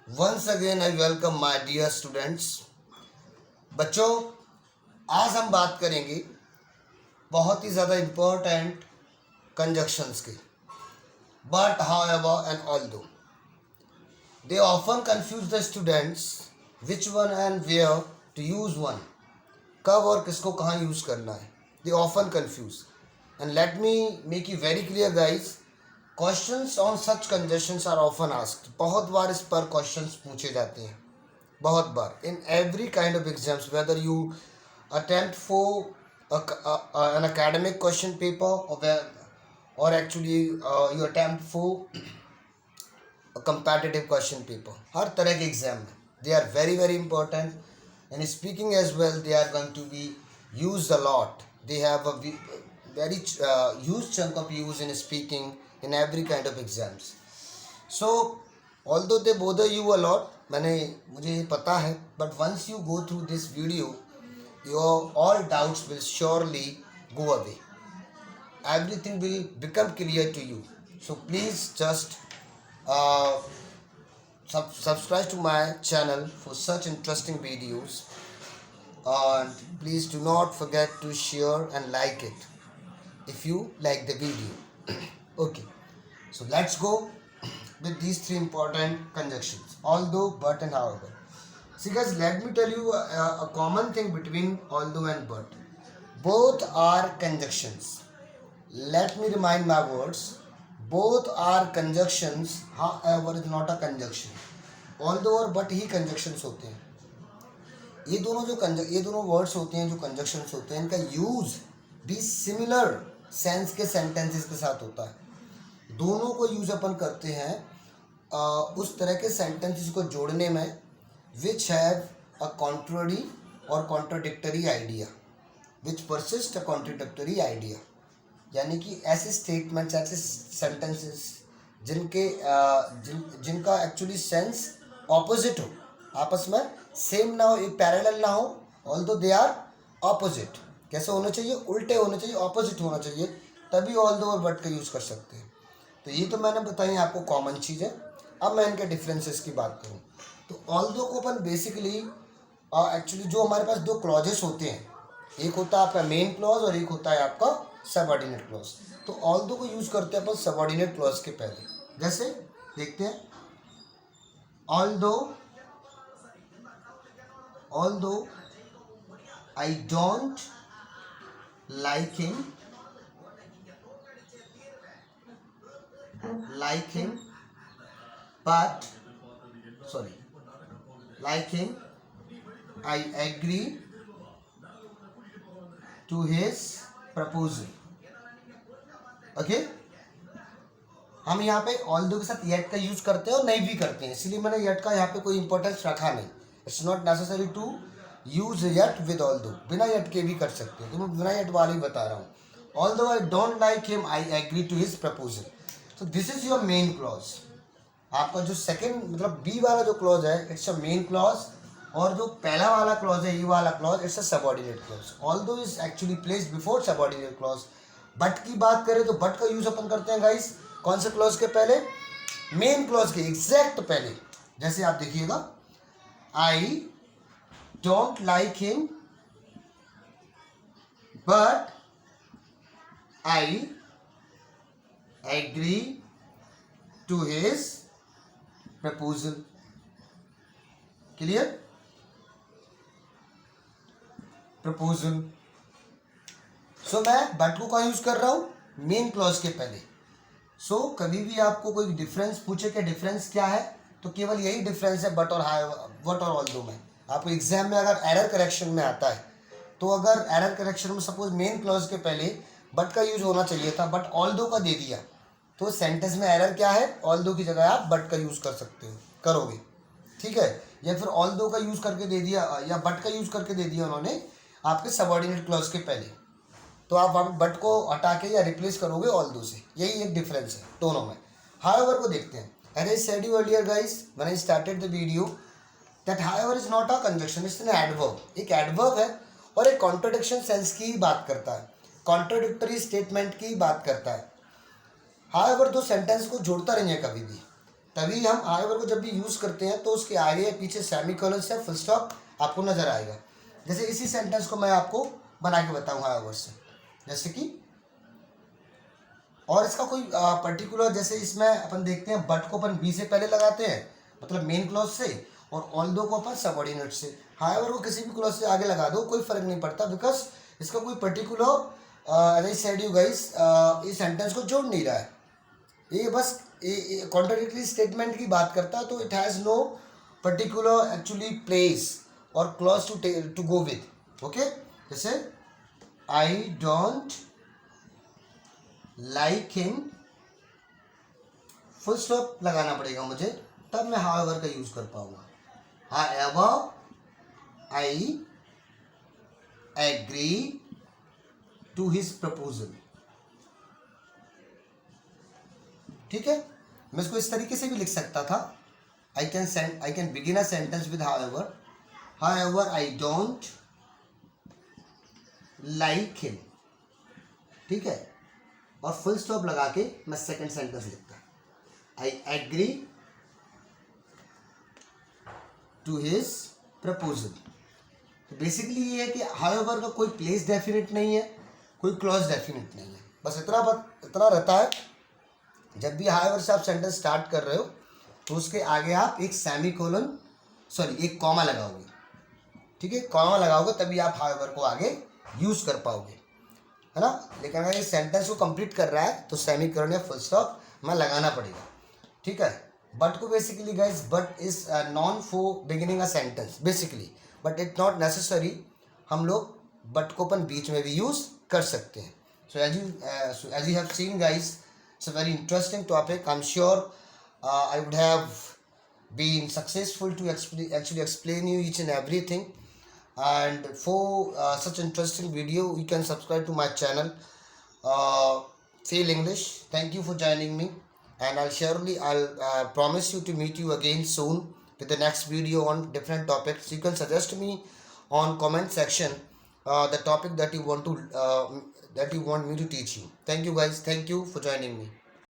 Once again I welcome my dear students. बच्चों, आज हम बात करेंगे बहुत ही ज़्यादा इम्पोर्टेंट कंजक्शंस की। But however and although they often confuse the students which one and where to use one. कब और किसको कहाँ यूज़ करना है, they often confuse. And let me make you very clear guys, questions on such conjunctions are often asked. बहुत बार इस पर क्वेश्चंस पूछे जाते हैं, बहुत बार in every kind of exams, whether you attempt for an academic question paper or actually you attempt for a competitive question paper. हर तरह के एग्जाम में they are very very important, and speaking as well they are going to be used a lot. They have a very huge chunk of use in speaking in every kind of exams. So although they bother you a lot, मुझे ये पता है, but once you go through this video your all doubts will surely go away. Everything will become clear to you. So please just uh, subscribe to my channel for such interesting videos, and please do not forget to share and like it if you like the video. Okay, so let's go with these three important conjunctions: although, but, and however. See guys, let me tell you a common thing between although and but. Both are conjunctions. Let me remind my words. Both are conjunctions, however is not a conjunction. Although और but he conjunctions होते हैं. ये दोनों words होते हैं जो conjunctions होते हैं, इनका यूज भी सिमिलर सेंस के सेंटेंसेस के साथ होता है। दोनों को यूज अपन करते हैं उस तरह के सेंटेंसेस को जोड़ने में विच हैव अ कॉन्ट्ररी और कॉन्ट्राडिक्टरी आइडिया, विच परसिस्ट अ कॉन्ट्राडिक्टरी आइडिया। यानी कि ऐसे स्टेटमेंट्स, ऐसे सेंटेंसेस जिनका एक्चुअली सेंस ऑपोजिट हो, आपस में सेम ना हो, पैरेलल ना हो, ऑल्दो दे आर ऑपोजिट। कैसे होना चाहिए? उल्टे होने चाहिए, ऑपोजिट होना चाहिए, तभी ऑल्दो और बट का यूज़ कर सकते हैं। तो ये तो मैंने बताई आपको कॉमन चीज़ है। अब मैं इनके डिफरेंसेस की बात करूँ तो ऑल्दो को अपन बेसिकली एक्चुअली जो हमारे पास दो क्लॉजेस होते हैं, एक होता है आपका मेन क्लॉज और एक होता है आपका सबऑर्डिनेट क्लॉज। तो ऑल्दो को यूज़ करते हैं अपन सबऑर्डिनेट क्लॉज के पहले। जैसे देखते हैं, although I don't like him but I agree to his proposal. Okay, हम यहाँ पे ऑल्दो के साथ येट का यूज करते हैं और नहीं भी करते हैं, इसलिए मैंने येट का यहाँ पे कोई इंपॉर्टेंस रखा नहीं। It's not necessary to use yet with although, बिना येट के भी कर सकते हैं, तो मैं बिना येट वाले ही बता रहा हूँ। Although I don't like him I agree to his proposal. तो this is your main clause. आपका जो सेकेंड मतलब बी वाला जो क्लॉज है, इट्स अ मेन क्लॉज, और जो पहला वाला क्लॉज है, ये वाला clause, it's a subordinate clause. Although is actually placed before subordinate clause. But की बात करें तो बट का यूज अपन करते हैं गाइस कौन से क्लॉज के पहले? मेन क्लॉज के एग्जैक्ट पहले। जैसे आप देखिएगा, I don't like him but I agree to his proposal. Clear? Proposal. So मैं बट को कहाँ यूज कर रहा हूं? मेन क्लॉज के पहले। सो कभी भी आपको कोई डिफरेंस पूछे कि डिफरेंस क्या है, तो केवल यही डिफरेंस है बट और ऑल्दो में। आपको एग्जाम में अगर एरर करेक्शन में आता है, तो अगर एरर करेक्शन में सपोज मेन क्लॉज के पहले बट का यूज होना चाहिए था, बट ऑल्दो का दे दिया, तो सेंटेंस में एरर क्या है? ऑल्दो की जगह आप बट का यूज कर सकते हो, करोगे, ठीक है। या फिर ऑल्दो का यूज करके दे दिया या बट का यूज करके दे दिया उन्होंने आपके सबऑर्डिनेट क्लॉज के पहले, तो आप वहाँ बट को हटा के या रिप्लेस करोगे ऑल्दो से। यही एक डिफरेंस है दोनों में। हाउएवर को देखते हैं। As I said you earlier guys when I started the video that however is not a conjunction, it's an adverb. एक एडवर्ब है और एक कॉन्ट्रडिक्शन सेंस की बात करता है, कॉन्ट्रडिक्टरी स्टेटमेंट की बात करता है। हाउएवर दो सेंटेंस को जोड़ता नहीं है कभी भी। तभी हम हाउएवर को जब भी यूज़ करते हैं तो उसके आगे या पीछे सेमीकोलन से फुल स्टॉप आपको नज़र आएगा। जैसे इसी सेंटेंस को मैं आपको बना के बताऊँ हाउएवर से, जैसे कि, और इसका कोई पर्टिकुलर, जैसे इसमें अपन देखते हैं बट को अपन बी से पहले लगाते हैं, मतलब मेन क्लॉज से, और ऑल्दो को अपन सबऑर्डिनेट से। हाउएवर को किसी भी क्लॉज से आगे लगा दो, कोई फर्क नहीं पड़ता, बिकॉज इसका कोई particular, as I said you guys, इस सेंटेंस को जोड़ नहीं रहा है, ये बस कॉन्ट्राडिक्टरी स्टेटमेंट की बात करता है, तो it has no particular actually place और clause to go with. Okay, जैसे I don't like him, full stop लगाना पड़ेगा मुझे, तब मैं हाउएवर का यूज कर पाऊंगा। However I agree to his proposal. ठीक है, मैं इसको इस तरीके से भी लिख सकता था, I can begin a sentence with however I don't like him, ठीक है, और फुल स्टॉप लगा के मैं सेकंड सेंटेंस लिखता, I agree to his proposal. तो बेसिकली ये है कि हाउएवर का कोई प्लेस डेफिनेट नहीं है, कोई क्लॉज डेफिनेट नहीं है, बस इतना रहता है, जब भी हाउएवर से आप सेंटेंस स्टार्ट कर रहे हो तो उसके आगे आप एक एक कॉमा लगाओगे। ठीक है, कॉमा लगाओगे तभी आप हाउएवर को आगे यूज़ कर पाओगे, है ना। लेकिन अगर ये सेंटेंस को कंप्लीट कर रहा है तो सेमीकोलन या फुल स्टॉप में लगाना पड़ेगा। ठीक है, बट को basically guys, but is non for beginning a sentence basically, but it not necessary, हम लोग बट को अपन बीच में भी यूज़ कर सकते हैं। So as you have seen guys, it's a very interesting topic. I am sure I would have been successful to actually explain you each and everything. And for such interesting video, you can subscribe to my channel, Fail English. Thank you for joining me, and I'll promise you to meet you again soon with the next video on different topics. You can suggest me on comment section the topic that you want me to teach you. Thank you guys. Thank you for joining me.